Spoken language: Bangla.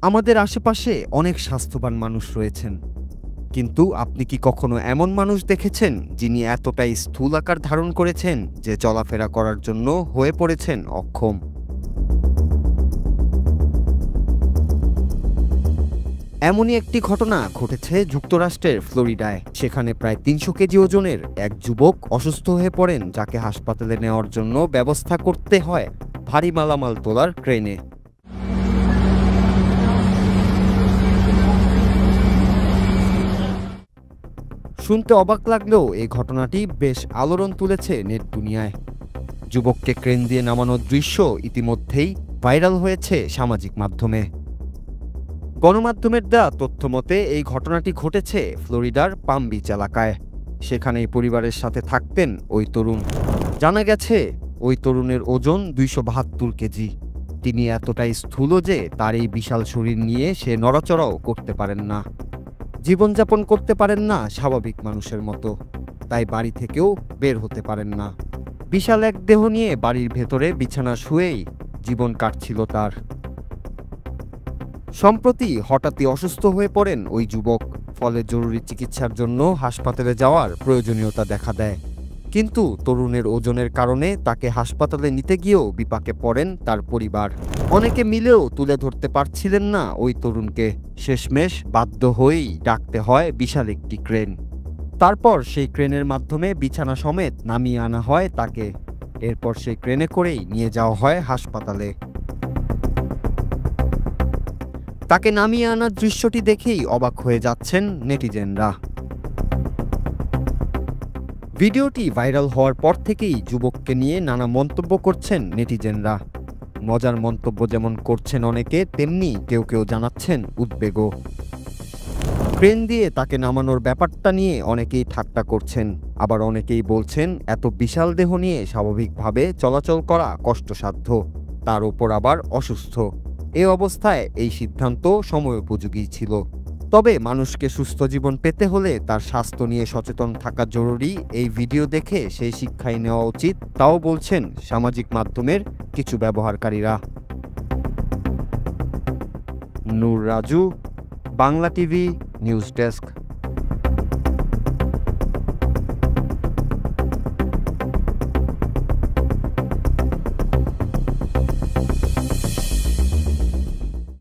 আমাদের আশেপাশে অনেক স্বাস্থ্যবান মানুষ রয়েছেন, কিন্তু আপনি কি কখনো এমন মানুষ দেখেছেন যিনি এতটাই স্থূল আকার ধারণ করেছেন যে চলাফেরা করার জন্য হয়ে পড়েছেন অক্ষম? এমনই একটি ঘটনা ঘটেছে যুক্তরাষ্ট্রের ফ্লোরিডায়। সেখানে প্রায় ৩০০ কেজি ওজনের এক যুবক অসুস্থ হয়ে পড়েন, যাকে হাসপাতালে নেওয়ার জন্য ব্যবস্থা করতে হয় ভারী মালামাল তোলার ক্রেনে। শুনতে অবাক লাগলেও এই ঘটনাটি বেশ আলোড়ন তুলেছে নেট দুনিয়ায়। যুবককে ক্রেন দিয়ে নামানোর দৃশ্য ইতিমধ্যেই ভাইরাল হয়েছে সামাজিক মাধ্যমে। গণমাধ্যমের দেওয়া তথ্য মতে এই ঘটনাটি ঘটেছে ফ্লোরিডার পাম বিচ এলাকায়। সেখানেই পরিবারের সাথে থাকতেন ওই তরুণ। জানা গেছে ওই তরুণের ওজন ২৭২ কেজি। তিনি এতটাই স্থূল যে তার এই বিশাল শরীর নিয়ে সে নড়াচড়াও করতে পারেন না, জীবনযাপন করতে পারেন না স্বাভাবিক মানুষের মতো, তাই বাড়ি থেকেও বের হতে পারেন না। বিশাল এক দেহ নিয়ে বাড়ির ভেতরে বিছানা শুয়েই জীবন কাটছিল তার। সম্প্রতি হঠাৎই অসুস্থ হয়ে পড়েন ওই যুবক, ফলে জরুরি চিকিৎসার জন্য হাসপাতালে যাওয়ার প্রয়োজনীয়তা দেখা দেয়। কিন্তু তরুণের ওজনের কারণে তাকে হাসপাতালে নিতে গিয়েও বিপাকে পড়েন তার পরিবার। অনেকে মিলেও তুলে ধরতে পারছিলেন না ওই তরুণকে। শেষমেশ বাধ্য হয়েই ডাকতে হয় বিশাল একটি ক্রেন। তারপর সেই ক্রেনের মাধ্যমে বিছানা সমেত নামিয়ে আনা হয় তাকে। এরপর সেই ক্রেনে করেই নিয়ে যাওয়া হয় হাসপাতালে। তাকে নামিয়ে আনার দৃশ্যটি দেখেই অবাক হয়ে যাচ্ছেন নেটিজেনরা। ভিডিওটি ভাইরাল হওয়ার পর থেকেই যুবককে নিয়ে নানা মন্তব্য করছেন নেটিজেনরা। মজার মন্তব্য যেমন করছেন অনেকে, তেমনি কেউ কেউ জানাচ্ছেন উদ্বেগও। ক্রেন দিয়ে তাকে নামানোর ব্যাপারটা নিয়ে অনেকেই ঠাট্টা করছেন, আবার অনেকেই বলছেন এত বিশাল দেহ নিয়ে স্বাভাবিকভাবে চলাচল করা কষ্টসাধ্য, তার উপর আবার অসুস্থ। এ অবস্থায় এই সিদ্ধান্ত সময়োপযোগী ছিল। তবে মানুষকে সুস্থ জীবন পেতে হলে তার স্বাস্থ্য নিয়ে সচেতন থাকা জরুরি। এই ভিডিও দেখে সেই শিক্ষাই নেওয়া উচিত, তাও বলছেন সামাজিক মাধ্যমের কিছু ব্যবহারকারীরা। Noor Raju, Bangla TV news desk.